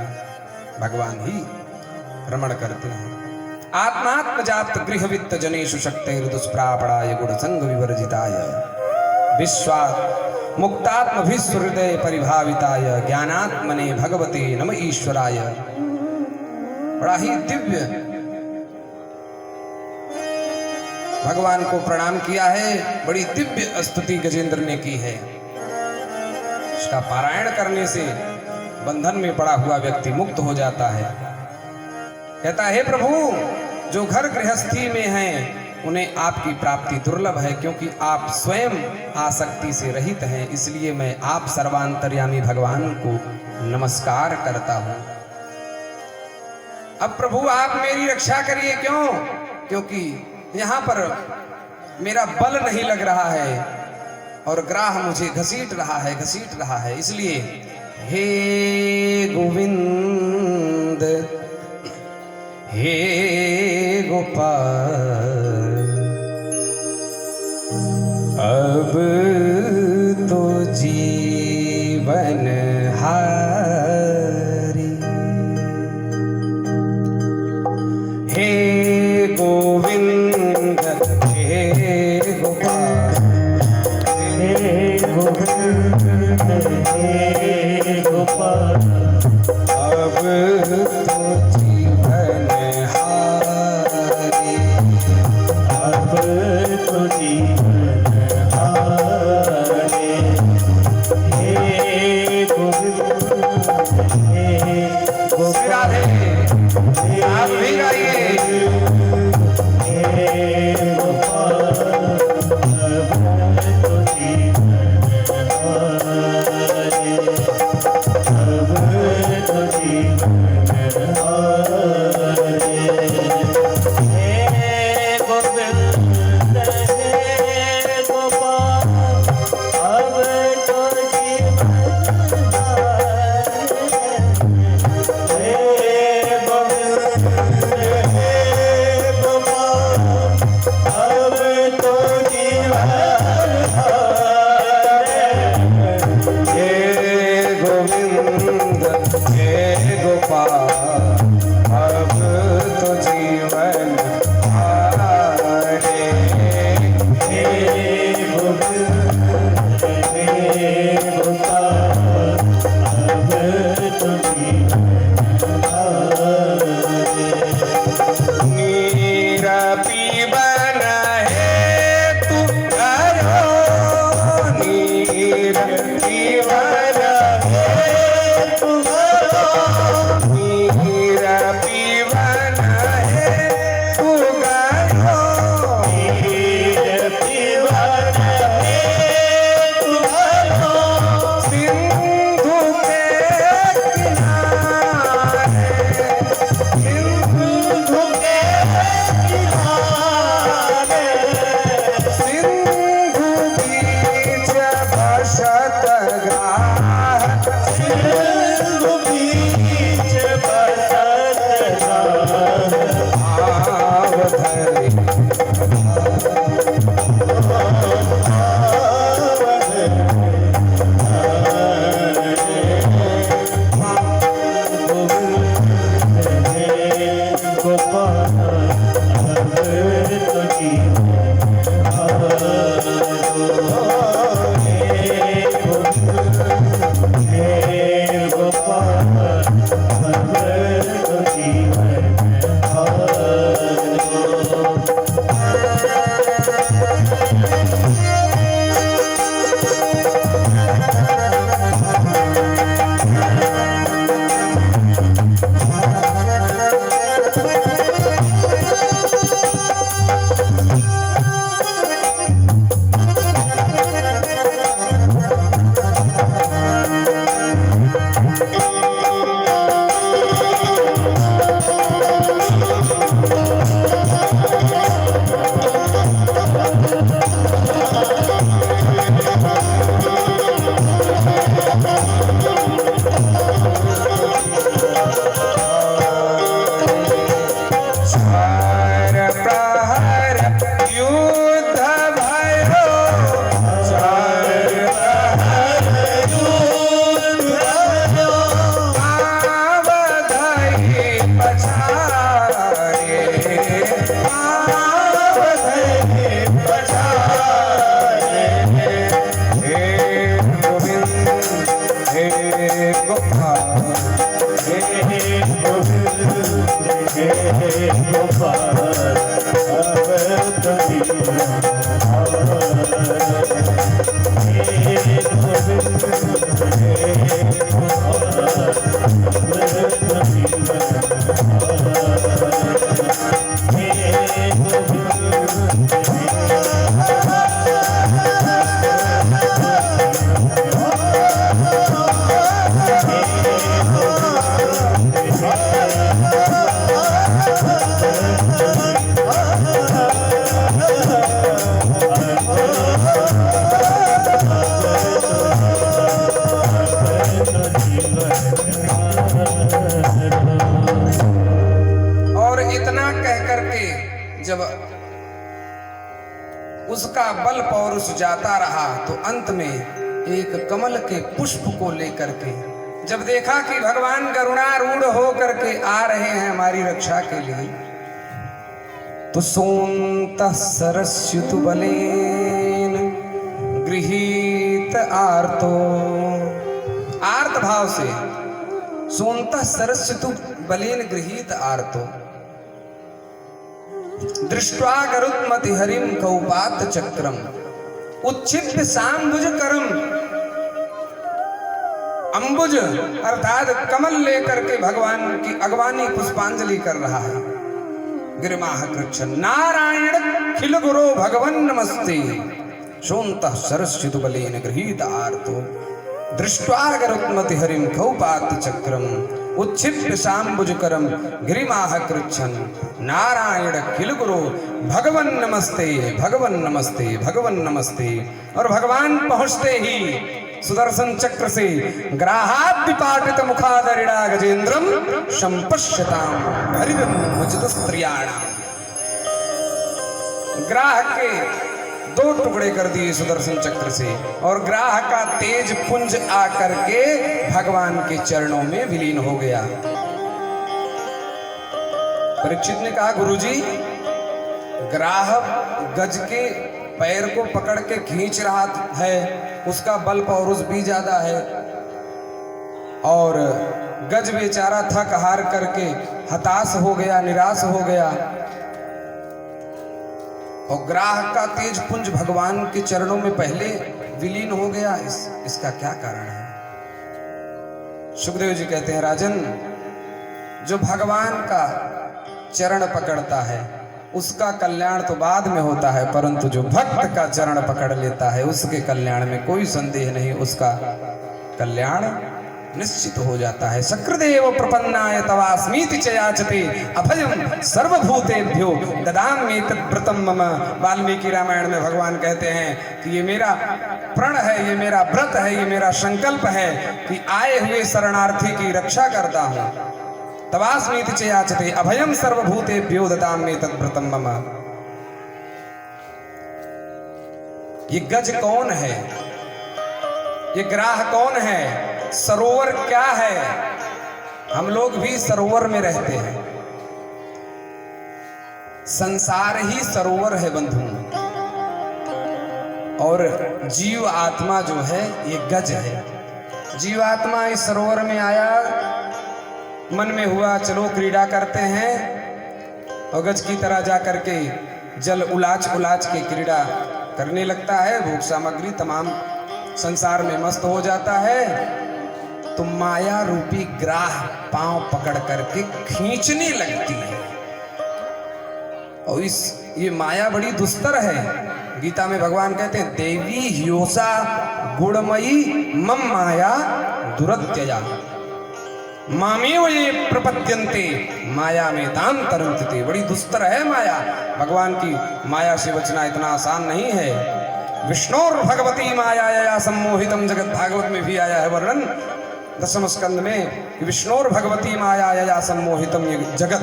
भगवान ही रमण करते हैं। आत्मात्म जात गृह वित्त जनेषु शक्तिर् दुष्प्रापणाय गुण संग विवर्जिताय विश्वात् मुक्तात्म विश्व हृदय परिभाविताय ज्ञानात्मने भगवते नम ईश्वराय। बड़ा ही दिव्य भगवान को प्रणाम किया है, बड़ी दिव्य स्तुति गजेंद्र ने की है। इसका पारायण करने से बंधन में पड़ा हुआ व्यक्ति मुक्त हो जाता है। कहता है, हे प्रभु, जो घर गृहस्थी में हैं उन्हें आपकी प्राप्ति दुर्लभ है, क्योंकि आप स्वयं आसक्ति से रहित हैं। इसलिए मैं आप सर्वांतर्यामी भगवान को नमस्कार करता हूं। अब प्रभु आप मेरी रक्षा करिए। क्यों? क्योंकि यहां पर मेरा बल नहीं लग रहा है और ग्राह मुझे घसीट रहा है। इसलिए हे गोविंद, हे गोपाल, अब तो जीवन हारी। हे गोविंद, हे गोपाल, हे गोविंद, हे गोपाल, अब तो जीवन हारी। अब तो जीवन हारे। हे गोविंद, हे गोपाल, राधे, आप भी गाइए। हे और इतना कह करके जब उसका बल पौरुष जाता रहा तो अंत में एक कमल के पुष्प को लेकर के जब देखा कि भगवान करुणारूढ़ हो करके आ रहे हैं हमारी रक्षा के लिए, तो सोन्तः सरस्युतु बलेन गृहीत आर्तो, आर्त भाव से सोन्तः सरस्युतु बलेन गृहीत आर्तो, दृष्ट्वा गरुत्मति हरिम कौपात चक्रम उच्छिप्य सांबुज करम, अंबुज अर्थात कमल लेकर के भगवान की अगवानी पुष्पांजलि कर रहा है। गिरिमाह कृच्छ नारायण खिल गुरो भगवन नमस्ते, सोन्तः सरस्युतु बलेन गृहीत आर्तो, दृष्ट्वा गरुत्मति हरिम कौपात चक्रम उच्छिप्य सांबुजकरम गिरिमाह कृच्छन नारायण खिल गुरो भगवन नमस्ते, भगवन नमस्ते, भगवन नमस्ते। और भगवान पहुंचते ही सुदर्शन चक्र से ग्राहाद्विपाटित मुखादरिणा गजेन्द्रम संपश्यताम हरिदमुचित स्त्रियाणाम, ग्राह के दो टुकड़े कर दिए सुदर्शन चक्र से और ग्राह का तेज पुंज आकर के भगवान के चरणों में विलीन हो गया। परीक्षित ने कहा, गुरुजी, ग्राह गज के पैर को पकड़ के खींच रहा है, उसका बल पौरुष भी ज्यादा है, और गज बेचारा थक हार करके हताश हो गया, निराश हो गया, और ग्राह का तेज पुंज भगवान के चरणों में पहले विलीन हो गया। इसका क्या कारण है? सुखदेव जी कहते हैं, राजन, जो भगवान का चरण पकड़ता है उसका कल्याण तो बाद में होता है, परंतु जो भक्त का चरण पकड़ लेता है उसके कल्याण में कोई संदेह नहीं, उसका कल्याण निश्चित हो जाता है। सकृदेव प्रपन्नाय तवास्मीति च याचते अभयम सर्वभूतेभ्यो ददामि तद्व्रतम मम। वाल्मीकि रामायण में भगवान कहते हैं कि ये मेरा प्रण है, ये मेरा व्रत है, ये मेरा संकल्प है कि आए हुए शरणार्थी की रक्षा करता हूं। तवास्मीति च याचते अभयम सर्वभूतेभ्यो ददामि तद्व्रतम मम। ये गज कौन है? ये ग्राह कौन है? सरोवर क्या है? हम लोग भी सरोवर में रहते हैं, संसार ही सरोवर है बंधु, और जीव आत्मा जो है ये गज है। जीव आत्मा इस सरोवर में आया, मन में हुआ चलो क्रीड़ा करते हैं, और गज की तरह जा करके जल उलाच उलाच के क्रीड़ा करने लगता है, भोग सामग्री तमाम संसार में मस्त हो जाता है। तो माया रूपी ग्राह पांव पकड़ करके खींचने लगती है, और ये माया बड़ी दुस्तर है। गीता में भगवान कहते हैं देवी ह्योसा गुणमयी मम माया दुरत्यया मामेव ये प्रपद्यन्ते माया में ताम तरंते। बड़ी दुस्तर है माया। भगवान की माया से बचना इतना आसान नहीं है। विष्णुर भगवती माया सम्मोहितम जगत, भागवत में भी आया है वर्णन 10वें स्कंद में कि विष्णुर भगवती माया सम्मोहितम, ये जगत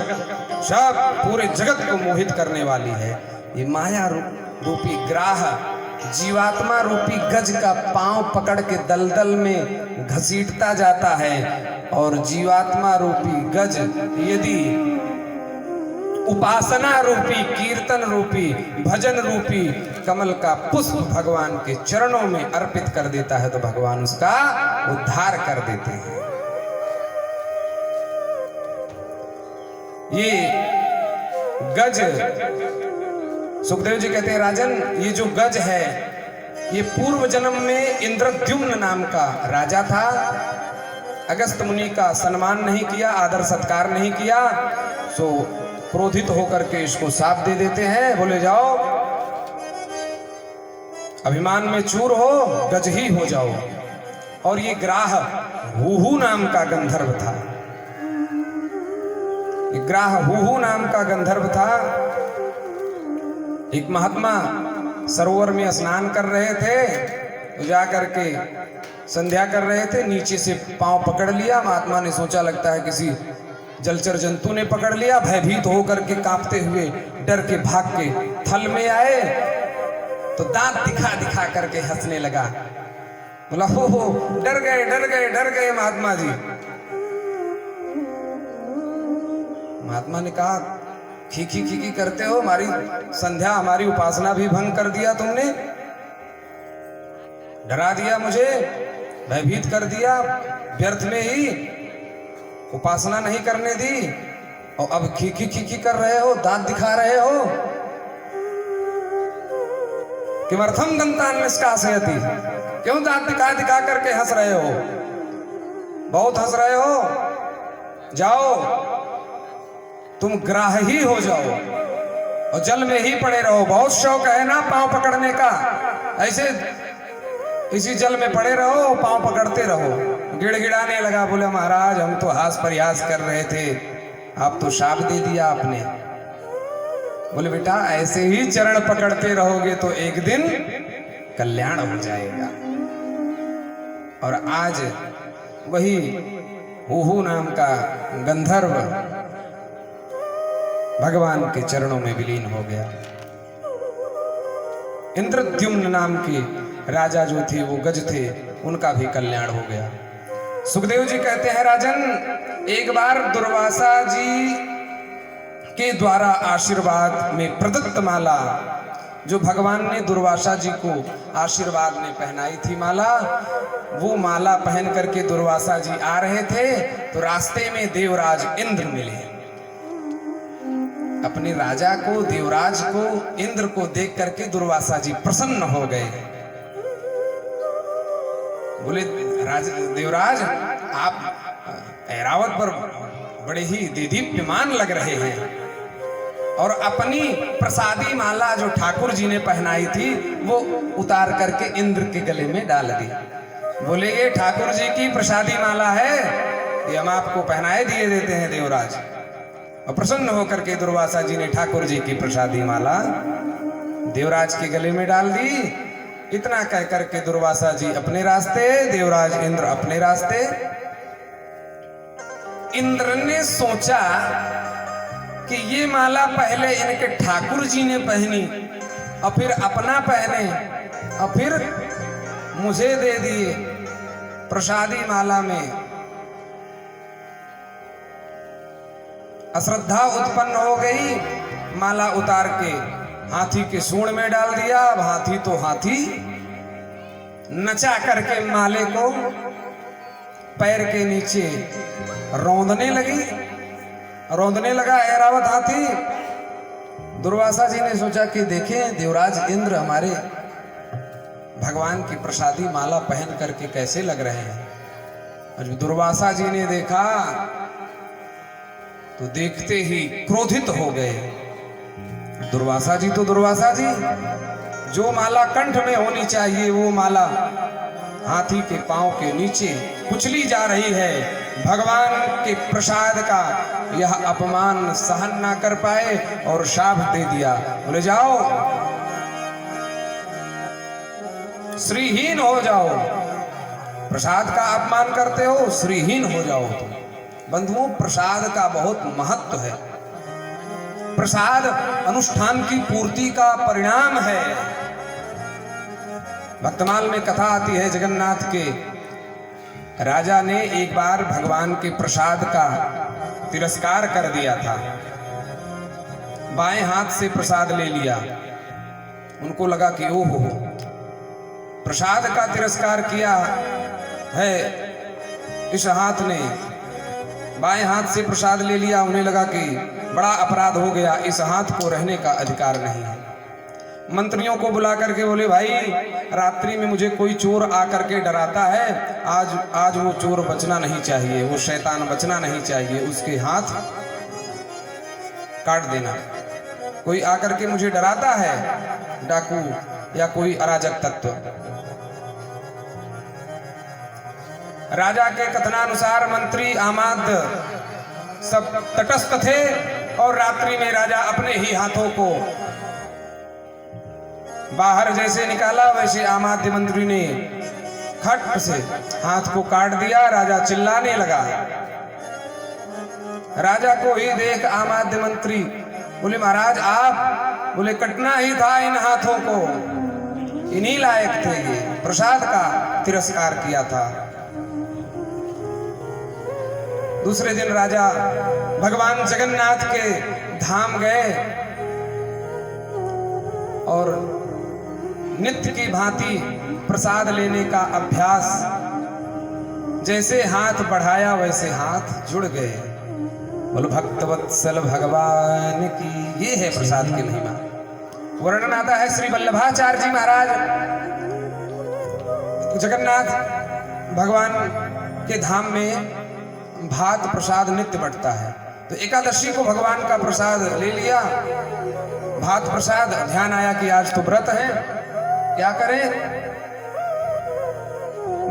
सब पूरे जगत को मोहित करने वाली है। ये माया रूपी ग्राह जीवात्मा रूपी गज का पांव पकड़ के दलदल में घसीटता जाता है, और जीवात्मा रूपी गज यदि उपासना रूपी, कीर्तन रूपी, भजन रूपी कमल का पुष्प भगवान के चरणों में अर्पित कर देता है, तो भगवान उसका उद्धार कर देते हैं। ये गज, सुखदेव जी कहते हैं राजन, ये जो गज है ये पूर्व जन्म में इंद्रद्युम्न नाम का राजा था। अगस्त मुनि का सम्मान नहीं किया, आदर सत्कार नहीं किया, सो क्रोधित होकर के इसको शाप दे देते हैं, बोले जाओ अभिमान में चूर हो, गज ही हो जाओ। और ये ग्राह हुहु नाम का गंधर्व था। ये ग्राह हुहु नाम का गंधर्व था। एक महात्मा सरोवर में स्नान कर रहे थे, तो जा करके संध्या कर रहे थे, नीचे से पांव पकड़ लिया। महात्मा ने सोचा लगता है किसी जलचर जंतु ने पकड़ लिया। भयभीत होकर के कांपते हुए डर के भाग के थल में आए, तो दांत दिखा दिखा करके हंसने लगा। बोला हो डर गए डर गए डर गए महात्मा जी। महात्मा ने कहा खीखी खीखी करते हो, हमारी संध्या हमारी उपासना भी भंग कर दिया तुमने, डरा दिया मुझे, भयभीत कर दिया, व्यर्थ में ही उपासना नहीं करने दी, और अब खीखी खीखी कर रहे हो, दांत दिखा रहे हो। किमर्थम दंतान निष्कासयति, क्यों दांत दिखा दिखा करके हंस रहे हो, बहुत हंस रहे हो। जाओ तुम ग्राह ही हो जाओ और जल में ही पड़े रहो। बहुत शौक है ना पांव पकड़ने का, ऐसे इसी जल में पड़े रहो, पांव पकड़ते रहो। गिड़गिड़ाने लगा, बोले महाराज हम तो हास प्रयास कर रहे थे, आप तो शाप दे दिया आपने। बोले बेटा ऐसे ही चरण पकड़ते रहोगे तो एक दिन कल्याण हो जाएगा। और आज वही हुहु नाम का गंधर्व भगवान के चरणों में विलीन हो गया। इंद्रद्युम्न नाम के राजा जो थे वो गज थे, उनका भी कल्याण हो गया। सुखदेव जी कहते हैं राजन, एक बार दुर्वासा जी के द्वारा आशीर्वाद में प्रदत्त माला, जो भगवान ने दुर्वासा जी को आशीर्वाद में पहनाई थी माला, वो माला पहन करके दुर्वासा जी आ रहे थे, तो रास्ते में देवराज इंद्र मिले। अपने राजा को, देवराज को, इंद्र को देख करके दुर्वासा जी प्रसन्न हो गए। बोले देवराज आप ऐरावत पर बड़े ही दीदीप्यमान लग रहे हैं, और अपनी प्रसादी माला जो ठाकुर जी ने पहनाई थी वो उतार करके इंद्र के गले में डाल दी। बोले ये ठाकुर जी की प्रसादी माला है, ये हम आपको पहनाए दिए देते हैं देवराज। और प्रसन्न होकर के दुर्वासा जी ने ठाकुर जी की प्रसादी माला देवराज के गले में डाल दी। इतना कह करके दुर्वासा जी अपने रास्ते, देवराज इंद्र अपने रास्ते। इंद्र ने सोचा कि ये माला पहले इनके ठाकुर जी ने पहनी और फिर अपना पहने और फिर मुझे दे दिए प्रसादी माला में। अश्रद्धा उत्पन्न हो गई, माला उतार के हाथी के सूंड में डाल दिया। अब हाथी तो हाथी नचा करके माले को पैर के नीचे रौंदने लगा ऐरावत हाथी। दुर्वासा जी ने सोचा कि देखें देवराज इंद्र हमारे भगवान की प्रसादी माला पहन करके कैसे लग रहे हैं। और जब दुर्वासा जी ने देखा तो देखते ही क्रोधित हो गए। दुर्वासा जी तो दुर्वासा जी, जो माला कंठ में होनी चाहिए वो माला हाथी के पांव के नीचे कुचली जा रही है। भगवान के प्रसाद का यह अपमान सहन ना कर पाए और शाप दे दिया। बोले जाओ, श्रीहीन हो जाओ, प्रसाद का अपमान करते हो, श्रीहीन हो जाओ। बंधुओं, प्रसाद का बहुत महत्व है। प्रसाद अनुष्ठान की पूर्ति का परिणाम है। भक्तमाल में कथा आती है, जगन्नाथ के राजा ने एक बार भगवान के प्रसाद का तिरस्कार कर दिया था। बाएं हाथ से प्रसाद ले लिया। उनको लगा कि ओहो, प्रसाद का तिरस्कार किया है इस हाथ ने, बाएं हाथ से प्रसाद ले लिया। उन्हें लगा कि बड़ा अपराध हो गया, इस हाथ को रहने का अधिकार नहीं है। मंत्रियों को बुला करके बोले, भाई रात्रि में मुझे कोई चोर आकर के डराता है, आज वो चोर बचना नहीं चाहिए, वो शैतान बचना नहीं चाहिए, उसके हाथ काट देना। कोई आकर के मुझे डराता है, डाकू या कोई अराजक तत्व। राजा के कथनानुसार मंत्री आमाद सब तटस्थ थे और रात्रि में राजा अपने ही हाथों को बाहर जैसे निकाला वैसे आमाद्य मंत्री ने खट से हाथ को काट दिया। राजा चिल्लाने लगा। राजा को ही देख आमाद्य मंत्री बोले, महाराज आप? बोले, कटना ही था इन हाथों को, इन्हीं लायक थे, ये प्रसाद का तिरस्कार किया था। दूसरे दिन राजा भगवान जगन्नाथ के धाम गए और नित्य की भांति प्रसाद लेने का अभ्यास, जैसे हाथ बढ़ाया वैसे हाथ जुड़ गए। बोलो भक्तवत्सल भगवान की। ये है प्रसाद की महिमा। वर्णन आता है श्री वल्लभाचार्य जी महाराज जगन्नाथ भगवान के धाम में भात प्रसाद नित्य बंटता है, तो एकादशी को भगवान का प्रसाद ले लिया, भात प्रसाद। ध्यान आया कि आज तो व्रत है, क्या करें?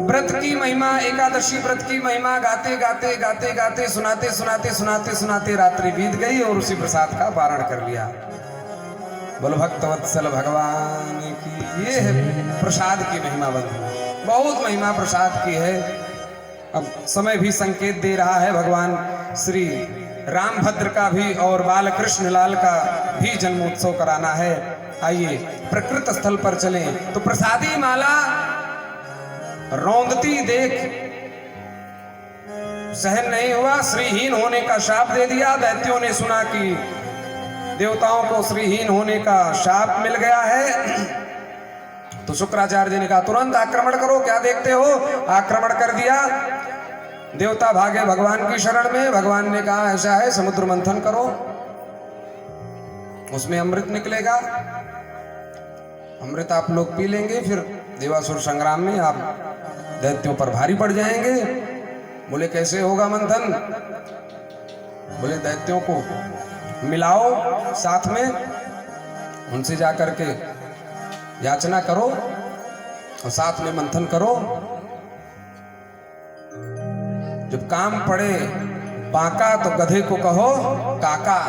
व्रत की महिमा, एकादशी व्रत की महिमा गाते गाते गाते गाते सुनाते सुनाते सुनाते सुनाते रात्रि बीत गई और उसी प्रसाद का पारण कर लिया। बोलो भक्तवत्सल भगवान की। ये है प्रसाद की महिमा। बंधु, बहुत महिमा प्रसाद की है। अब समय भी संकेत दे रहा है, भगवान श्री रामभद्र का भी और बालकृष्ण लाल का भी जन्मोत्सव कराना है। आइए प्रकृत स्थल पर चलें। तो प्रसादी माला रौंदती देख सहन नहीं हुआ, श्रीहीन होने का शाप दे दिया। दैत्यों ने सुना कि देवताओं को श्रीहीन होने का शाप मिल गया है, तो शुक्राचार्य जी ने कहा तुरंत आक्रमण करो, क्या देखते हो? आक्रमण कर दिया। देवता भागे भगवान की शरण में। भगवान ने कहा ऐसा है, समुद्र मंथन करो, उसमें अमृत निकलेगा, अमृत आप लोग पी लेंगे, फिर देवासुर संग्राम में आप दैत्यों पर भारी पड़ जाएंगे। बोले कैसे होगा मंथन? बोले दैत्यों को मिलाओ साथ में, उनसे जाकर के याचना करो और साथ में मंथन करो। जब काम पड़े बांका तो गधे को कहो काका।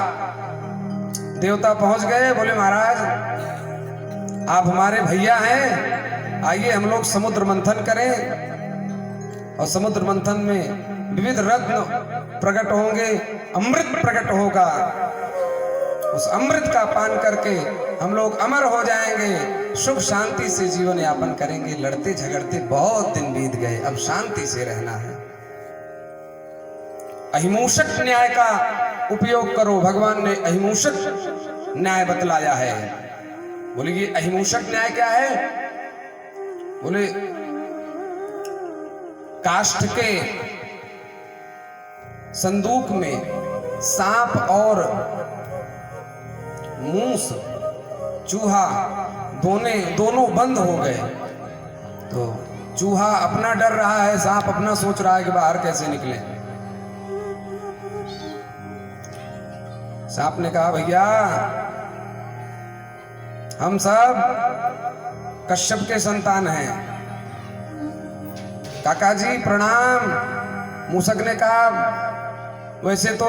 देवता पहुंच गए, बोले महाराज आप हमारे भैया हैं, आइए हम लोग समुद्र मंथन करें। और समुद्र मंथन में विविध रत्न प्रकट होंगे, अमृत प्रकट होगा। उस अमृत का पान करके हम लोग अमर हो जाएंगे, सुख शांति से जीवन यापन करेंगे। लड़ते झगड़ते बहुत दिन बीत गए, अब शांति से रहना है। अहिंसक न्याय का उपयोग करो। भगवान ने अहिंसक न्याय बतलाया है। बोले ये अहिमूषक न्याय क्या है? बोले काष्ठ के संदूक में सांप और मूस चूहा दोनों बंद हो गए। तो चूहा अपना डर रहा है, सांप अपना सोच रहा है कि बाहर कैसे निकले। सांप ने कहा भैया हम सब कश्यप के संतान हैं। काका जी प्रणाम। मूसक ने कहा वैसे तो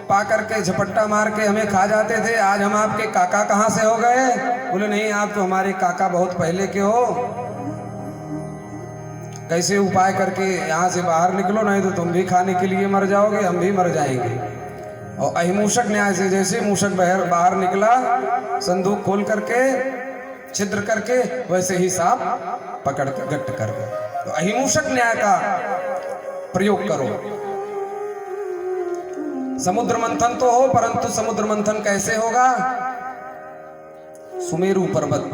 पा करके झपट्टा मार के हमें खा जाते थे, आज हम आपके काका कहां से हो गए? बोले नहीं, आप तो हमारे काका बहुत पहले के हो। कैसे उपाय करके यहाँ से बाहर निकलो, नहीं तो तुम भी खाने के लिए मर जाओगे, हम भी मर जाएंगे। और अहिमूषक न्याय से जैसे मूषक बाहर निकला, संदूक खोल करके छिद्र करके, वैसे ही सांप पकड़ के गट्ट कर गया। तो अहिमूषक न्याय का प्रयोग करो। समुद्र मंथन तो हो, परंतु समुद्र मंथन कैसे होगा? सुमेरु पर्वत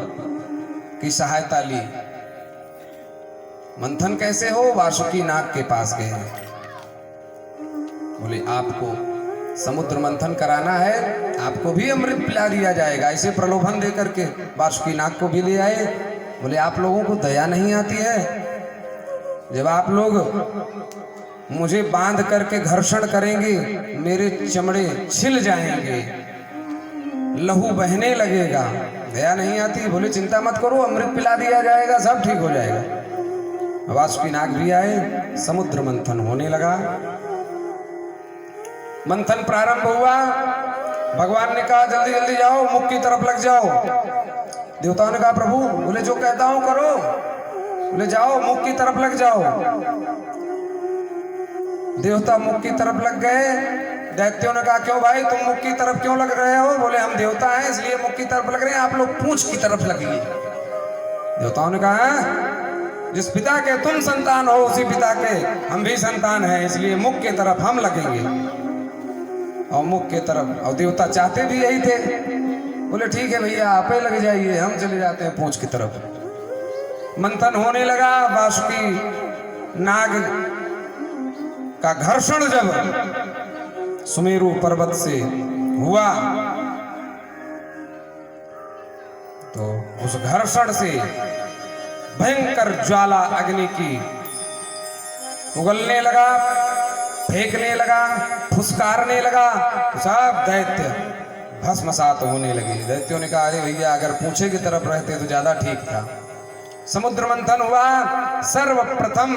की सहायता ली। मंथन कैसे हो? वासुकी नाग के पास गए। बोले आपको समुद्र मंथन कराना है, आपको भी अमृत पिला दिया जाएगा। ऐसे प्रलोभन दे करके वासुकी नाग को भी ले आए। बोले आप लोगों को दया नहीं आती है? जब आप लोग मुझे बांध करके घर्षण करेंगे, मेरे चमड़े छिल जाएंगे, लहू बहने लगेगा, दया नहीं आती? बोले चिंता मत करो, अमृत पिला दिया जाएगा, सब ठीक हो जाएगा। वासुकी नाग भी आए, समुद्र मंथन होने लगा। मंथन प्रारंभ हुआ। भगवान ने कहा जल्दी जल्दी जाओ, मुख की तरफ लग जाओ। देवताओं ने कहा प्रभु, बोले जो कहता हूं करो। बोले जाओ मुख की तरफ लग जाओ। देवता मुख की तरफ लग गए। दैत्यों ने कहा क्यों भाई, तुम मुख की तरफ क्यों लग रहे हो? बोले हम देवता हैं इसलिए मुख की तरफ लग रहे हैं, आप लोग पूंछ की तरफ लगिए। देवताओं ने कहा जिस पिता के तुम संतान हो, उसी पिता के हम भी संतान हैं, इसलिए मुख की तरफ हम लगेंगे। और मुख के तरफ, और देवता चाहते भी यही थे। बोले ठीक है भैया आप ही लग जाइए, हम चले जाते हैं पूंछ की तरफ। मंथन होने लगा। वासुकी नाग का घर्षण जब सुमेरु पर्वत से हुआ, तो उस घर्षण से भयंकर ज्वाला अग्नि की उगलने लगा, फेंकने लगा, फुसकारने लगा। सब दैत्य भस्मसात होने लगे। दैत्यों ने कहा अरे भैया अगर पूछे की तरफ रहते तो ज्यादा ठीक था। समुद्र मंथन हुआ। सर्वप्रथम